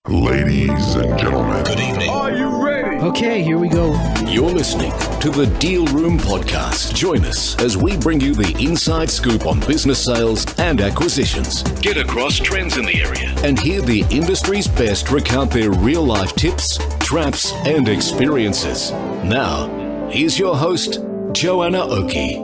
Ladies and gentlemen, Good evening. Are you ready? Okay, here we go. You're listening to the Deal Room Podcast. Join us as we bring you the inside scoop on business sales and acquisitions. Get across trends in the area and hear the industry's best recount their real-life tips, traps, and experiences. Now, here's your host, Joanna Oakey.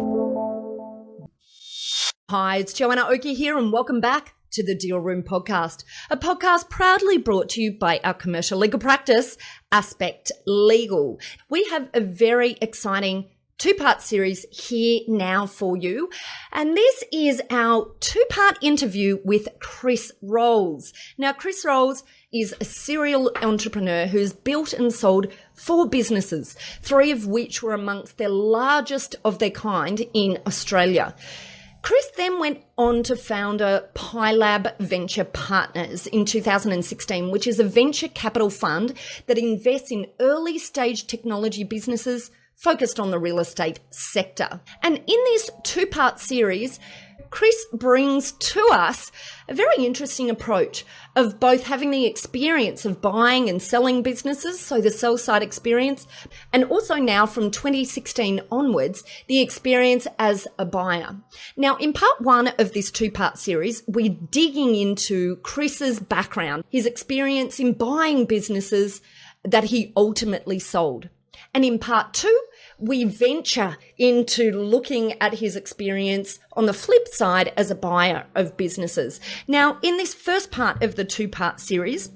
Hi, it's Joanna Oakey here, and welcome back to the Deal Room Podcast, a podcast proudly brought to you by our commercial legal practice, Aspect Legal. We have a very exciting two-part series here now for you, and this is our two-part interview with Chris Rolls. Now, Chris Rolls is a serial entrepreneur who's built and sold 4 businesses, 3 of which were amongst the largest of their kind in Australia. Chris then went on to found PieLAB Venture Partners in 2016, which is a venture capital fund that invests in early stage technology businesses focused on the real estate sector. And in this two-part series, Chris brings to us a very interesting approach of both having the experience of buying and selling businesses, so the sell side experience, and also now from 2016 onwards, the experience as a buyer. Now, in part 1 of this two-part series, we're digging into Chris's background, his experience in buying businesses that he ultimately sold. And in part 2, we venture into looking at his experience on the flip side as a buyer of businesses. Now, in this first part of the two-part series,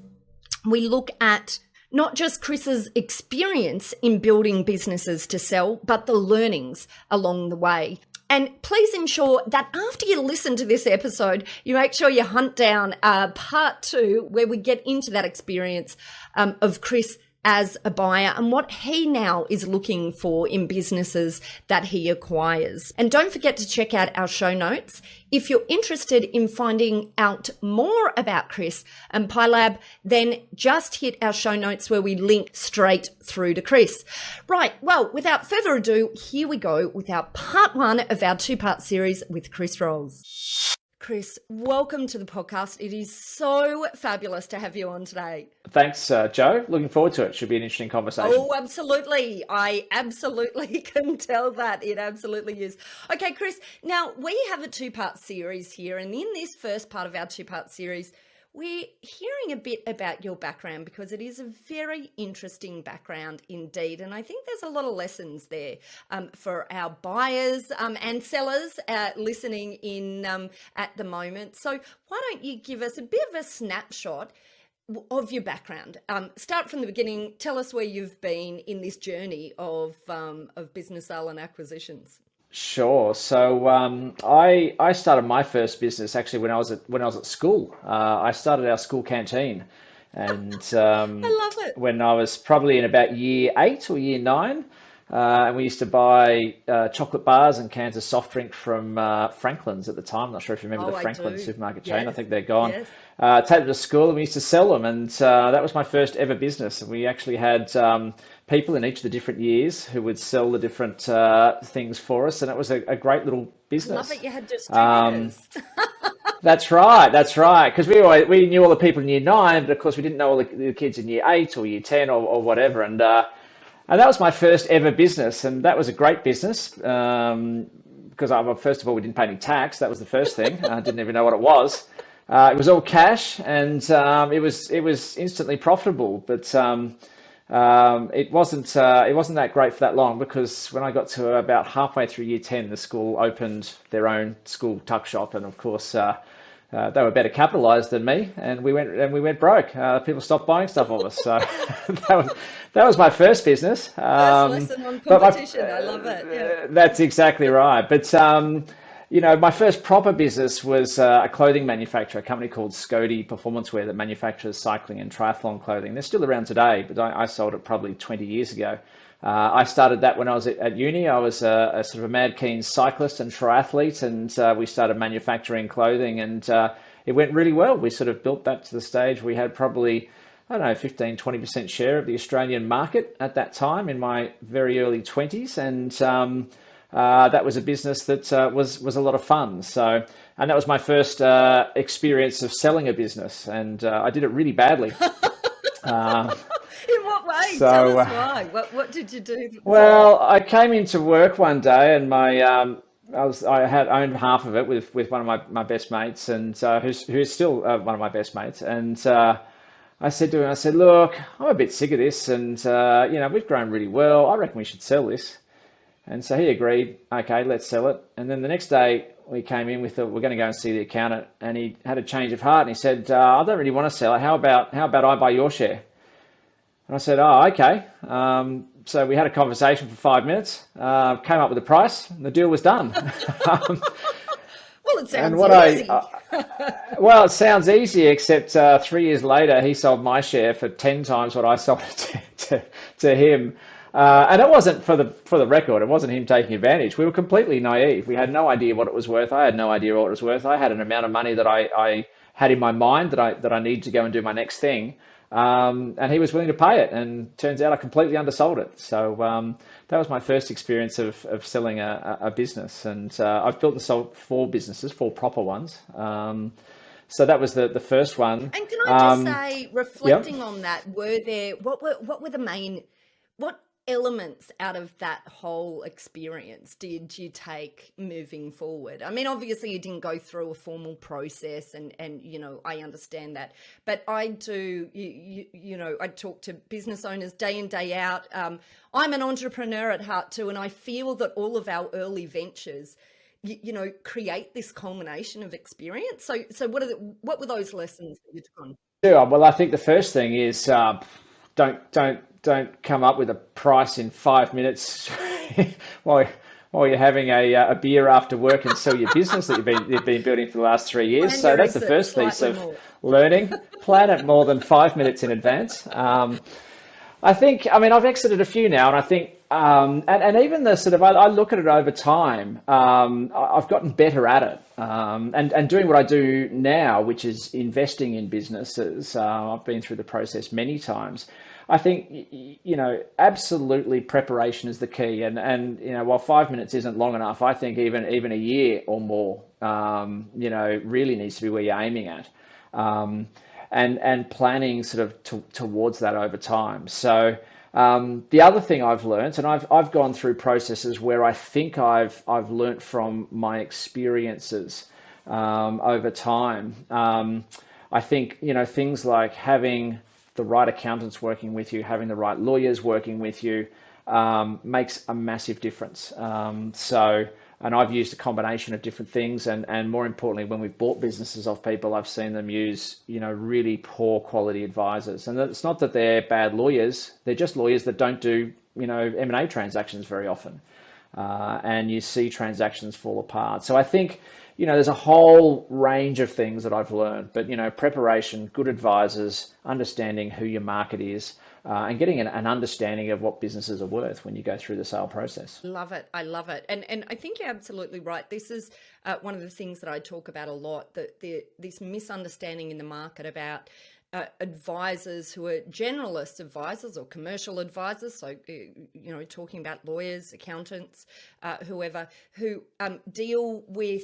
we look at not just Chris's experience in building businesses to sell, but the learnings along the way. And please ensure that after you listen to this episode, you make sure you hunt down part 2, where we get into that experience of Chris as a buyer and what he now is looking for in businesses that he acquires. And don't forget to check out our show notes. If you're interested in finding out more about Chris and PieLAB, then just hit our show notes where we link straight through to Chris. Right, well, without further ado, here we go with our part 1 of our two-part series with Chris Rolls. Chris, welcome to the podcast. It is so fabulous to have you on today. Thanks, Joe. Looking forward to it. Should be an interesting conversation. Oh, absolutely. I absolutely can tell that. It absolutely is. Okay, Chris, now we have a two-part series here, and in this first part of our two-part series, we're hearing a bit about your background because it is a very interesting background indeed. And I think there's a lot of lessons there for our buyers and sellers listening in at the moment. So why don't you give us a bit of a snapshot of your background? Start from the beginning. Tell us where you've been in this journey of business sale and acquisitions. Sure. So I started my first business actually when I was at school. I started our school canteen, and I love it. when I was probably in about year 8 or year 9, and we used to buy chocolate bars and cans of soft drink from Franklin's at the time. I'm not sure if you remember the Franklin supermarket chain. Yes. I think they're gone. Yes. Take them to school and we used to sell them, and that was my first ever business. And we actually had people in each of the different years who would sell the different things for us, and it was a great little business. Love it. You had distributors. That's right. Because we knew all the people in year 9, but of course we didn't know all the kids in year 8 or year 10 or whatever. And that was my first ever business, and that was a great business because first of all we didn't pay any tax. That was the first thing. I didn't even know what it was. It was all cash, and it was instantly profitable, but it wasn't that great for that long, because when I got to about halfway through year 10, the school opened their own school tuck shop, and of course they were better capitalized than me, and we went broke. People stopped buying stuff off us, so that was my first business. First lesson on competition. I love it. Yeah. That's exactly right. But my first proper business was a clothing manufacturer, a company called Scody Performance Wear that manufactures cycling and triathlon clothing. They're still around today, but I sold it probably 20 years ago. I started that when I was at uni. I was a sort of a mad keen cyclist and triathlete, and we started manufacturing clothing, and it went really well. We sort of built that to the stage. We had probably, 15-20% share of the Australian market at that time in my very early 20s, and that was a business that was a lot of fun. So, and that was my first experience of selling a business, and I did it really badly. In what way? Tell So, us why. What did you do? well, I came into work one day, and I had owned half of it with one of my best mates, and who's still one of my best mates, and I said to him, I said, look, I'm a bit sick of this, and we've grown really well. I reckon we should sell this. And so he agreed. Okay, let's sell it. And then the next day we came in with we're going to go and see the accountant, and he had a change of heart, and he said, I don't really want to sell it. How about I buy your share? And I said, oh, okay. So we had a conversation for 5 minutes, came up with a price, and the deal was done. Well, it sounds and what easy. Well, it sounds easy, except 3 years later, he sold my share for 10 times what I sold it to him. And it wasn't, for the record, it wasn't him taking advantage. We were completely naive. We had no idea what it was worth. I had no idea what it was worth. I had an amount of money that I had in my mind that I needed to go and do my next thing. And he was willing to pay it, and turns out I completely undersold it. So that was my first experience of selling a business, and I've built and sold 4 businesses, 4 proper ones. So that was the first one. And can I just say, reflecting Yep. on that, what were the main, what elements out of that whole experience did you take moving forward? I mean, obviously you didn't go through a formal process, and I understand that, but I do, I talk to business owners day in, day out. I'm an entrepreneur at heart too, and I feel that all of our early ventures create this culmination of experience. So what were those lessons that you took on? Yeah, well, I think the first thing is don't come up with a price in 5 minutes while you're having a beer after work and sell your business that you've been building for the last 3 years. Plan So your that's the exit first piece slightly of more. learning. Plan it more than 5 minutes in advance. I've exited a few now, and I think, and even the sort of, I look at it over time. I've gotten better at it, and doing what I do now, which is investing in businesses. I've been through the process many times. I think, absolutely preparation is the key, and while 5 minutes isn't long enough, I think even a year or more, really needs to be where you're aiming at. And planning sort of towards that over time. So the other thing I've learned, and I've gone through processes where I think I've learnt from my experiences over time. I think things like having the right accountants working with you, having the right lawyers working with you, makes a massive difference. And I've used a combination of different things, and more importantly, when we've bought businesses off people, I've seen them use, really poor quality advisors. And it's not that they're bad lawyers, they're just lawyers that don't do, M&A transactions very often. And you see transactions fall apart. So I think, there's a whole range of things that I've learned, but, preparation, good advisors, understanding who your market is, and getting an understanding of what businesses are worth when you go through the sale process. Love it. I love it. And I think you're absolutely right. This is one of the things that I talk about a lot, that this misunderstanding in the market about advisors who are generalist advisors or commercial advisors. So, talking about lawyers, accountants, whoever, who deal with,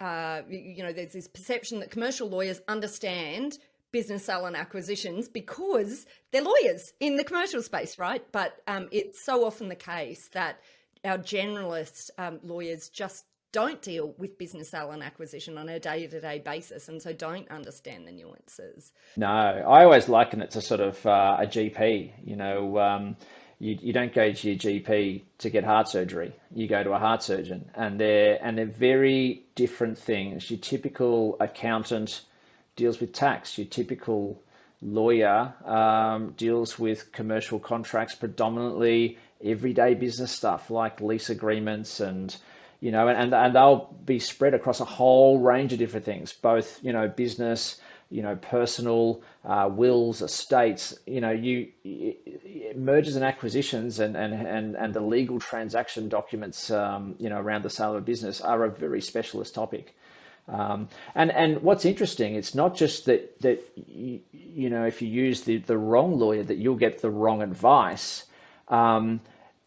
there's this perception that commercial lawyers understand business sale and acquisitions because they're lawyers in the commercial space, right? But it's so often the case that our generalist lawyers just don't deal with business sale and acquisition on a day-to-day basis, and so don't understand the nuances. No, I always liken it to sort of a GP. You don't go to your GP to get heart surgery. You go to a heart surgeon, and they're very different things. Your typical accountant deals with tax. Your typical lawyer deals with commercial contracts, predominantly everyday business stuff like lease agreements, and they'll be spread across a whole range of different things, both business, personal, wills, estates, mergers and acquisitions, and the legal transaction documents, around the sale of a business are a very specialist topic. And what's interesting, it's not just that if you use the wrong lawyer that you'll get the wrong advice.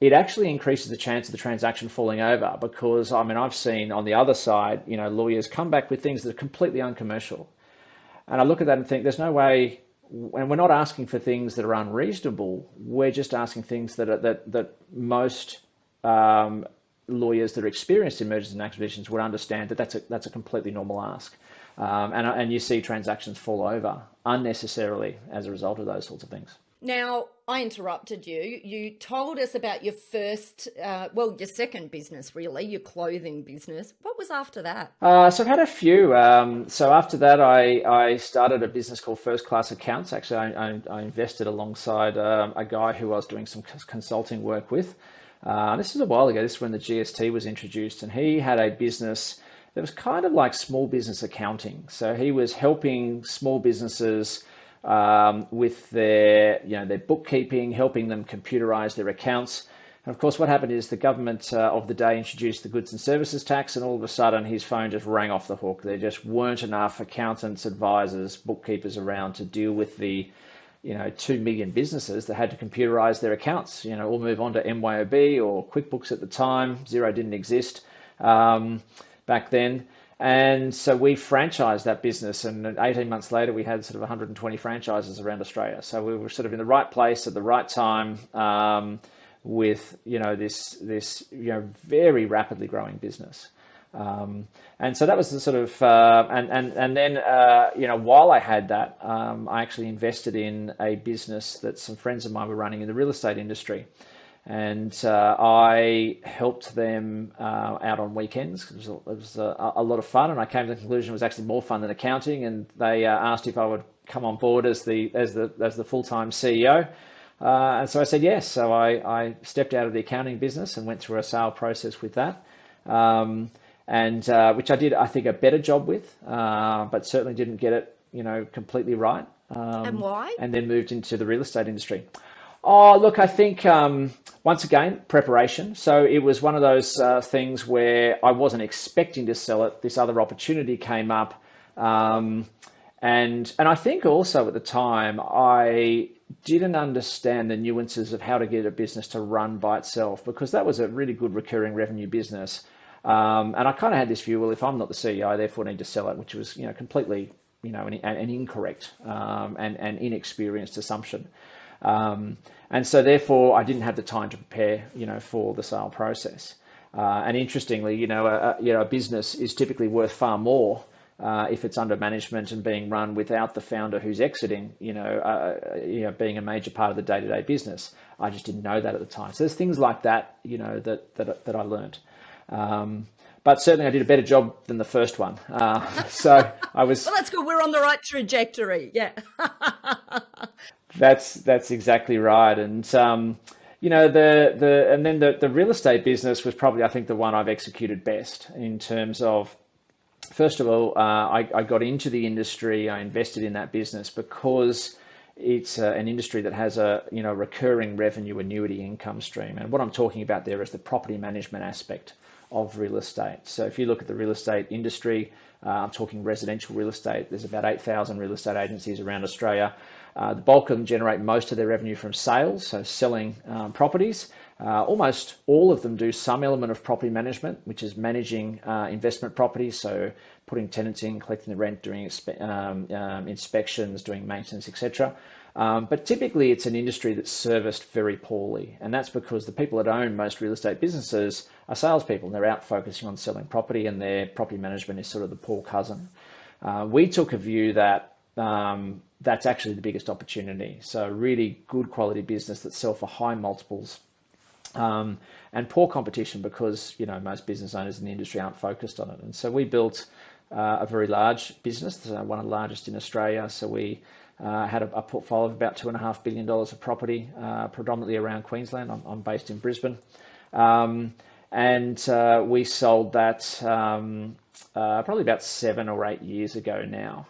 It actually increases the chance of the transaction falling over, because I've seen on the other side, lawyers come back with things that are completely uncommercial. And I look at that and think, there's no way and we're not asking for things that are unreasonable. We're just asking things that most lawyers that are experienced in mergers and acquisitions would understand that that's a completely normal ask. And you see transactions fall over unnecessarily as a result of those sorts of things. Now, I interrupted you. You told us about your first, your second business, really, your clothing business. What was after that? So I've had a few. So after that, I started a business called First Class Accounts. Actually, I invested alongside a guy who I was doing some consulting work with. This is a while ago. This is when the GST was introduced, and he had a business that was kind of like small business accounting. So he was helping small businesses with their bookkeeping, helping them computerize their accounts. And of course, what happened is the government of the day introduced the goods and services tax, and all of a sudden his phone just rang off the hook. There just weren't enough accountants, advisors, bookkeepers around to deal with the 2 million businesses that had to computerize their accounts, or move on to MYOB or QuickBooks at the time. Xero didn't exist back then. And so we franchised that business, and 18 months later, we had sort of 120 franchises around Australia. So we were sort of in the right place at the right time with, this very rapidly growing business. And so that was the sort of, and then, while I had that, I actually invested in a business that some friends of mine were running in the real estate industry. And I helped them out on weekends. It was a lot of fun, and I came to the conclusion it was actually more fun than accounting. And they asked if I would come on board as the full-time CEO. And so I said yes. So I stepped out of the accounting business and went through a sale process with that, and which I did, I think, a better job with, but certainly didn't get it, completely right. And why? And then moved into the real estate industry. Oh, look, I think, once again, preparation. So it was one of those things where I wasn't expecting to sell it. This other opportunity came up. And I think also at the time, I didn't understand the nuances of how to get a business to run by itself, because that was a really good recurring revenue business. And I kind of had this view, well, if I'm not the CEO, I therefore need to sell it, which was, completely, an incorrect and inexperienced assumption. And so therefore I didn't have the time to prepare, for the sale process. And interestingly, a business is typically worth far more if it's under management and being run without the founder who's exiting, being a major part of the day-to-day business. I just didn't know that at the time. So there's things like that, that I learned. But certainly I did a better job than the first one. So I was... Well, that's good. We're on the right trajectory. Yeah. That's exactly right. And, and then the real estate business was probably, I think, the one I've executed best in terms of, first of all, I got into the industry. I invested in that business because it's an industry that has a, recurring revenue annuity income stream. And what I'm talking about there is the property management aspect of real estate. So if you look at the real estate industry, I'm talking residential real estate. There's about 8,000 real estate agencies around Australia. The bulk of them generate most of their revenue from sales, so selling properties. Almost all of them do some element of property management, which is managing investment properties, so putting tenants in, collecting the rent, doing inspections, doing maintenance, etc. But typically it's an industry that's serviced very poorly, and that's because the people that own most real estate businesses are salespeople, and they're out focusing on selling property, and their property management is sort of the poor cousin. We took a view that that's actually the biggest opportunity. So really good quality business that sell for high multiples, and poor competition because, most business owners in the industry aren't focused on it. And so we built a very large business, one of the largest in Australia. So we had a portfolio of about $2.5 billion of property, predominantly around Queensland. I'm based in Brisbane. And we sold that probably about 7 or 8 years ago now.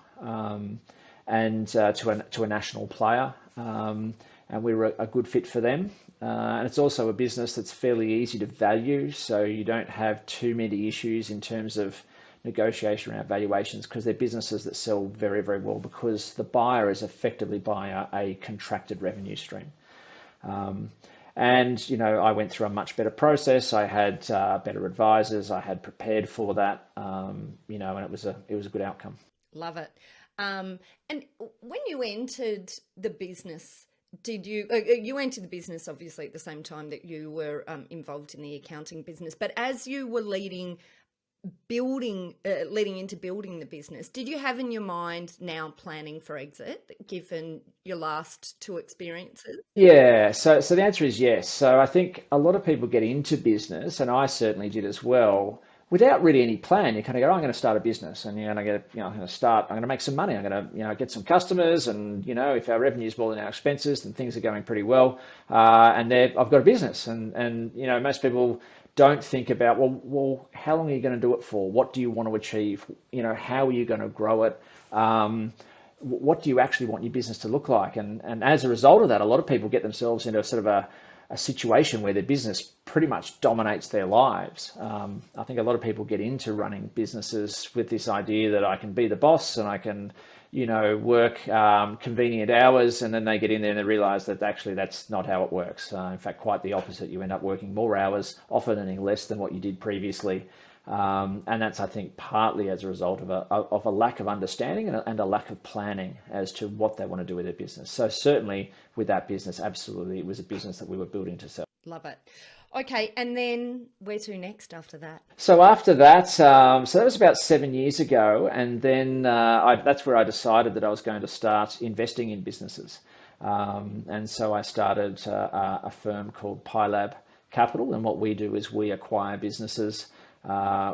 And to a national player, and we were a good fit for them. And it's also a business that's fairly easy to value, so you don't have too many issues in terms of negotiation around valuations, because they're businesses that sell very, very well because the buyer is effectively buying a contracted revenue stream. And, I went through a much better process. I had better advisors. I had prepared for that, and it was a good outcome. Love it. And when you entered the business, did you entered the business obviously at the same time that you were involved in the accounting business, but as you were leading into building the business, did you have in your mind now planning for exit, given your last two experiences? Yeah, so the answer is yes. So I think a lot of people get into business, and I certainly did as well, without really any plan. You kind of go, oh, I'm going to start a business, and I'm going to make some money. I'm going to, get some customers, and if our revenue is more than our expenses, then things are going pretty well. And I've got a business, and most people don't think about, well, how long are you going to do it for? What do you want to achieve? How are you going to grow it? What do you actually want your business to look like? And as a result of that, a lot of people get themselves into sort of a situation where their business pretty much dominates their lives. I think a lot of people get into running businesses with this idea that I can be the boss and I can, work convenient hours, and then they get in there and they realize that actually that's not how it works. In fact, quite the opposite. You end up working more hours, often earning less than what you did previously. And that's, I think, partly as a result of a lack of understanding and a lack of planning as to what they want to do with their business. So certainly with that business, absolutely, it was a business that we were building to sell. Love it. Okay, and then where to next after that? So after that, so that was about 7 years ago, and then that's where I decided that I was going to start investing in businesses. And so I started a firm called PieLAB Capital, and what we do is we acquire businesses.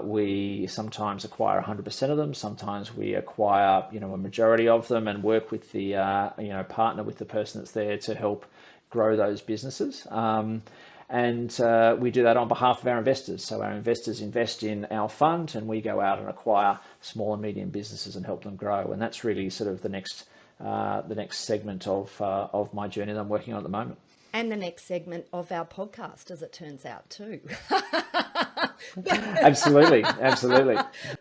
We sometimes acquire 100% of them. Sometimes we acquire, a majority of them, and work with the, partner with the person that's there to help grow those businesses. And we do that on behalf of our investors. So our investors invest in our fund, and we go out and acquire small and medium businesses and help them grow. And that's really sort of the next segment of my journey that I'm working on at the moment. And the next segment of our podcast, as it turns out, too. Absolutely.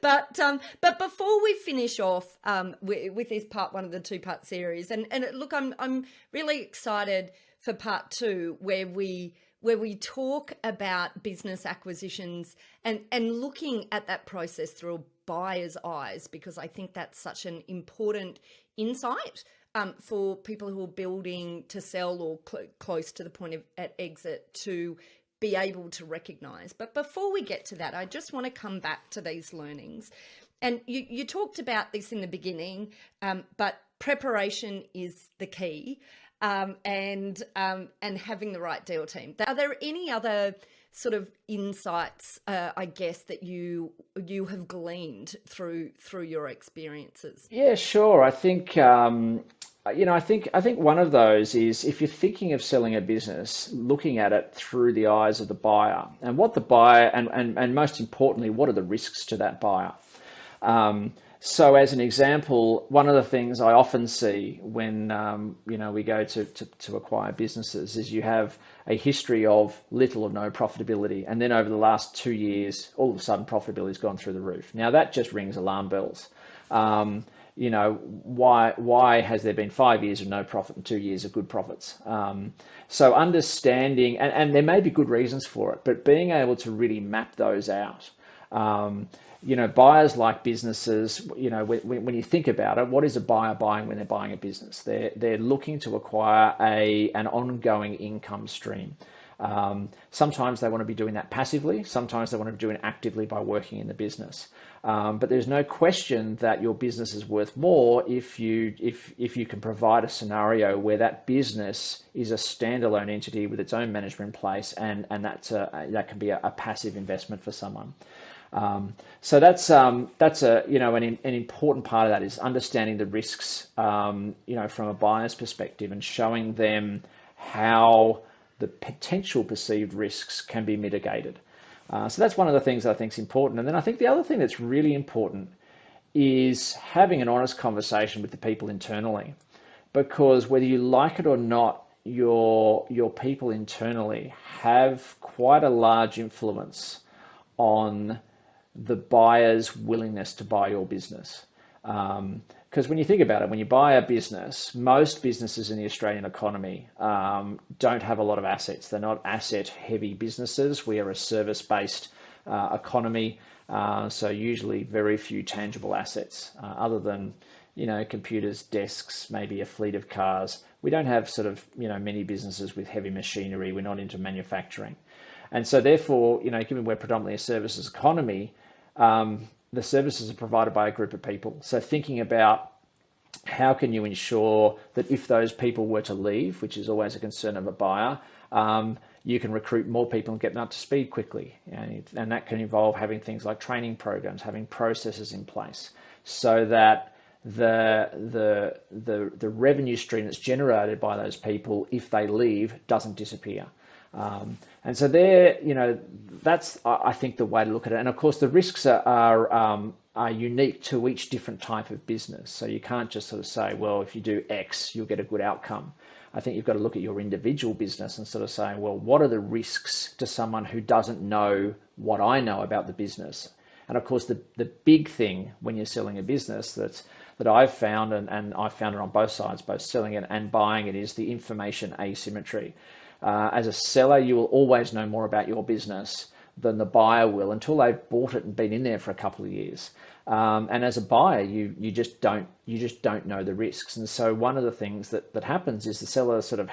But before we finish off with this part one of the two-part series, and look, I'm really excited for part two, where we talk about business acquisitions and looking at that process through a buyer's eyes, because I think that's such an important insight for people who are building to sell or close to the point of at exit to be able to recognize. But before we get to that, I just want to come back to these learnings. And you talked about this in the beginning, but preparation is the key, and having the right deal team. Are there any other sort of insights, I guess, that you have gleaned through your experiences? Yeah, sure. I think I think one of those is, if you're thinking of selling a business, looking at it through the eyes of the buyer, and what the buyer and most importantly, what are the risks to that buyer. So as an example, one of the things I often see when we go to acquire businesses is you have a history of little or no profitability, and then over the last 2 years, all of a sudden profitability has gone through the roof. Now that just rings alarm bells. Why has there been 5 years of no profit and 2 years of good profits? So understanding, and there may be good reasons for it, but being able to really map those out. Buyers like businesses, when you think about it, what is a buyer buying when they're buying a business? They're looking to acquire an ongoing income stream. Sometimes they want to be doing that passively. Sometimes they want to be doing it actively by working in the business. But there's no question that your business is worth more if you can provide a scenario where that business is a standalone entity with its own management in place, and that can be a passive investment for someone. So that's an important part of that, is understanding the risks, from a buyer's perspective, and showing them how the potential perceived risks can be mitigated. So that's one of the things I think is important. And then I think the other thing that's really important is having an honest conversation with the people internally, because whether you like it or not, your people internally have quite a large influence on the buyer's willingness to buy your business. Because when you think about it, when you buy a business, most businesses in the Australian economy don't have a lot of assets. They're not asset-heavy businesses. We are a service-based economy, so usually very few tangible assets, other than computers, desks, maybe a fleet of cars. We don't have sort of, many businesses with heavy machinery. We're not into manufacturing. And so therefore, given we're predominantly a services economy, the services are provided by a group of people. So thinking about how can you ensure that if those people were to leave, which is always a concern of a buyer, you can recruit more people and get them up to speed quickly. And that can involve having things like training programs, having processes in place so that the revenue stream that's generated by those people, if they leave, doesn't disappear. And so that's, I think, the way to look at it. And of course, the risks are unique to each different type of business. So you can't just sort of say, well, if you do X, you'll get a good outcome. I think you've got to look at your individual business and sort of say, well, what are the risks to someone who doesn't know what I know about the business? And of course, the big thing when you're selling a business that I've found, and I've found it on both sides, both selling it and buying it, is the information asymmetry. As a seller, you will always know more about your business than the buyer will until they've bought it and been in there for a couple of years. And as a buyer, you just don't know the risks. And so one of the things that happens is the seller sort of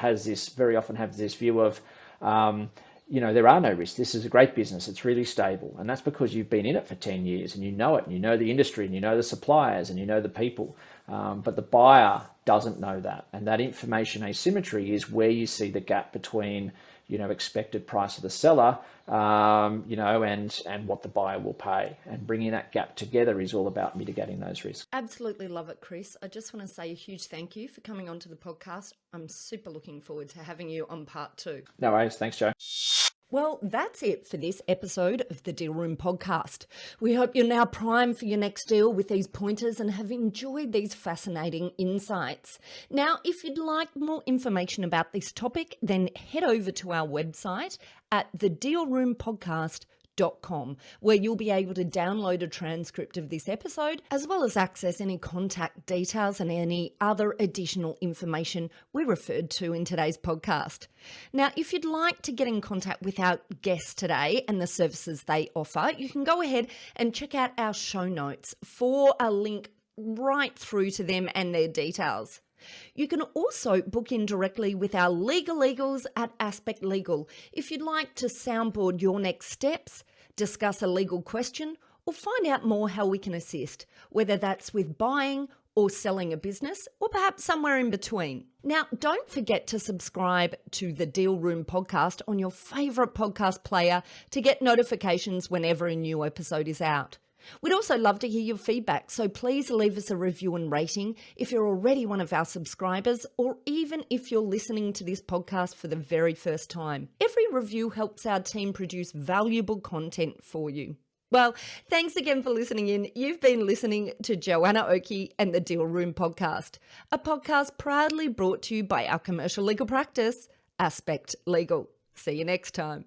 very often has this view of, there are no risks. This is a great business. It's really stable. And that's because you've been in it for 10 years and you know it, and you know the industry, and you know the suppliers, and you know the people. But the buyer doesn't know that. And that information asymmetry is where you see the gap between, expected price of the seller, and what the buyer will pay. And bringing that gap together is all about mitigating those risks. Absolutely love it, Chris. I just want to say a huge thank you for coming onto the podcast. I'm super looking forward to having you on part 2. No worries. Thanks, Joe. Well, that's it for this episode of the Deal Room podcast. We hope you're now primed for your next deal with these pointers and have enjoyed these fascinating insights. Now, if you'd like more information about this topic, then head over to our website at thedealroompodcast.com, where you'll be able to download a transcript of this episode, as well as access any contact details and any other additional information we referred to in today's podcast. Now, if you'd like to get in contact with our guests today and the services they offer, you can go ahead and check out our show notes for a link right through to them and their details. You can also book in directly with our legals at Aspect Legal if you'd like to soundboard your next steps, discuss a legal question, or find out more how we can assist, whether that's with buying or selling a business, or perhaps somewhere in between. Now, don't forget to subscribe to the Deal Room podcast on your favourite podcast player to get notifications whenever a new episode is out. We'd also love to hear your feedback, so please leave us a review and rating if you're already one of our subscribers, or even if you're listening to this podcast for the very first time. Every review helps our team produce valuable content for you. Well, thanks again for listening in. You've been listening to Joanna Oakey and the Deal Room podcast, a podcast proudly brought to you by our commercial legal practice, Aspect Legal. See you next time.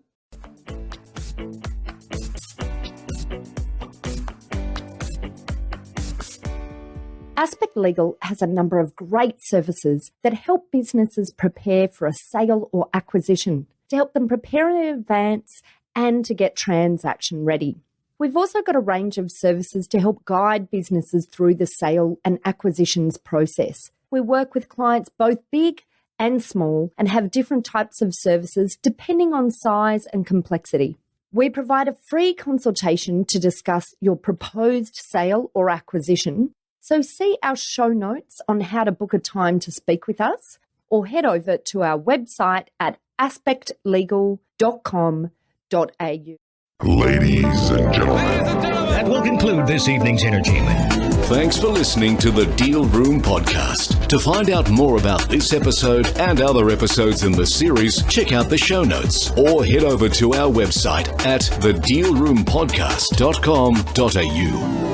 Aspect Legal has a number of great services that help businesses prepare for a sale or acquisition, to help them prepare in advance and to get transaction ready. We've also got a range of services to help guide businesses through the sale and acquisitions process. We work with clients both big and small and have different types of services depending on size and complexity. We provide a free consultation to discuss your proposed sale or acquisition. So see our show notes on how to book a time to speak with us, or head over to our website at aspectlegal.com.au. Ladies and gentlemen. That will conclude this evening's entertainment. Thanks for listening to the Deal Room podcast. To find out more about this episode and other episodes in the series, check out the show notes or head over to our website at thedealroompodcast.com.au.